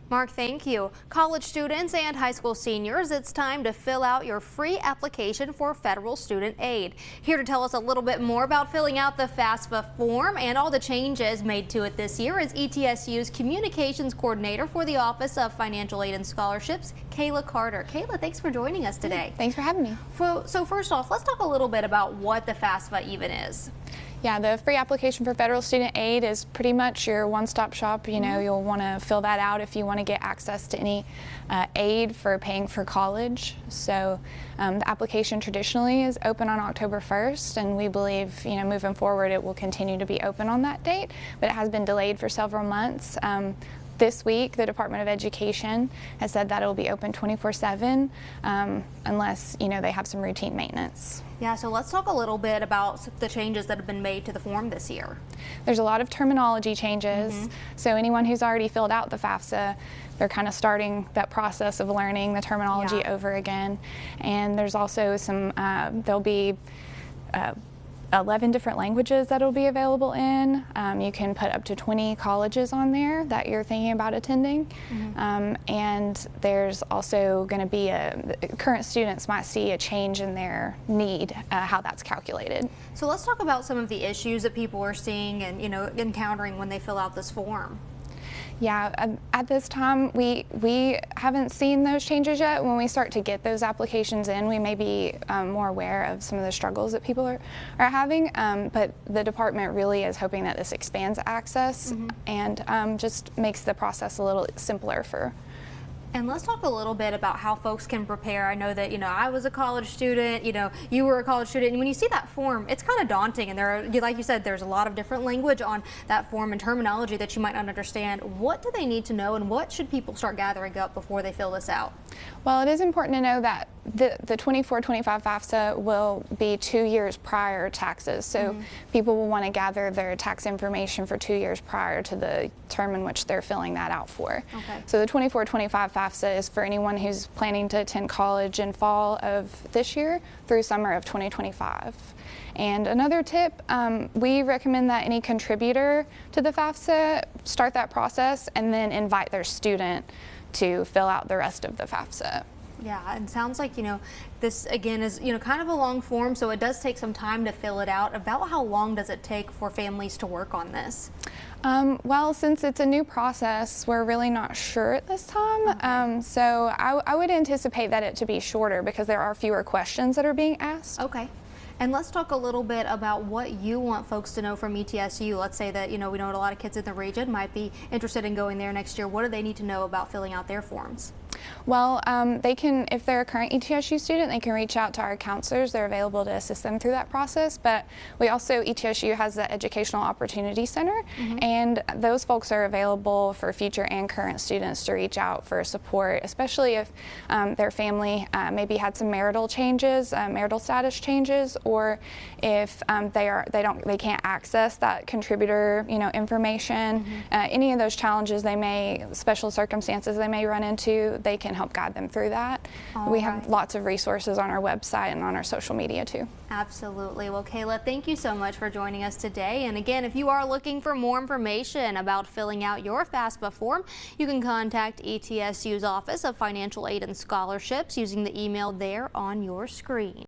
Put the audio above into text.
Mark, thank you. College students and high school seniors, it's time to fill out your free application for federal student aid. Here to tell us a little bit more about filling out the FAFSA form and all the changes made to it this year is ETSU's Communications Coordinator for the Office of Financial Aid and Scholarships, Kayla Carter. Kayla, thanks for joining us today. Thanks for having me. So first off, let's talk a little bit about what the FAFSA even is. Yeah, the free application for federal student aid is pretty much your one-stop shop. You'll want to fill that out if you want to get access to any aid for paying for college. So the application traditionally is open on October 1st, and we believe, moving forward it will continue to be open on that date, but it has been delayed for several months. This week, the Department of Education has said that it will be open 24/7 unless, they have some routine maintenance. Yeah, so let's talk a little bit about the changes that have been made to the form this year. There's a lot of terminology changes. So anyone who's already filled out the FAFSA, they're kind of starting that process of learning the terminology over again. And there's also some, there'll be 11 different languages that will be available in. You can put up to 20 colleges on there that you're thinking about attending. And there's also going to be current students might see a change in their need, how that's calculated. So let's talk about some of the issues that people are seeing and encountering when they fill out this form. Yeah, at this time, we haven't seen those changes yet. When we start to get those applications in, we may be more aware of some of the struggles that people are having. But the department really is hoping that this expands access and just makes the process a little simpler for. And let's talk a little bit about how folks can prepare. I know that, I was a college student, you were a college student, and when you see that form, it's kind of daunting. And there are, like you said, there's a lot of different language on that form and terminology that you might not understand. What do they need to know, and what should people start gathering up before they fill this out? Well, it is important to know that the 24-25 FAFSA will be 2 years prior taxes. So people will want to gather their tax information for 2 years prior to the term in which they're filling that out for. Okay. So the 24-25 FAFSA is for anyone who's planning to attend college in fall of this year through summer of 2025. And another tip, we recommend that any contributor to the FAFSA start that process and then invite their student to fill out the rest of the FAFSA. Yeah, and sounds like, this again is, kind of a long form, so it does take some time to fill it out. About how long does it take for families to work on this? Well, since it's a new process, we're really not sure at this time. Okay. So I would anticipate that it to be shorter because there are fewer questions that are being asked. Okay. And let's talk a little bit about what you want folks to know from ETSU. Let's say that, we know a lot of kids in the region might be interested in going there next year. What do they need to know about filling out their forms? Well, they can, if they're a current ETSU student, they can reach out to our counselors. They're available to assist them through that process. But we also, ETSU has the Educational Opportunity Center, and those folks are available for future and current students to reach out for support, especially if their family maybe had some marital changes, marital status changes, or if they can't access that contributor, information. Any of those challenges special circumstances they may run into, they can help guide them through that. We have lots of resources on our website and on our social media too. Absolutely. Well, Kayla, thank you so much for joining us today. And again, if you are looking for more information about filling out your FAFSA form, you can contact ETSU's Office of Financial Aid and Scholarships using the email there on your screen.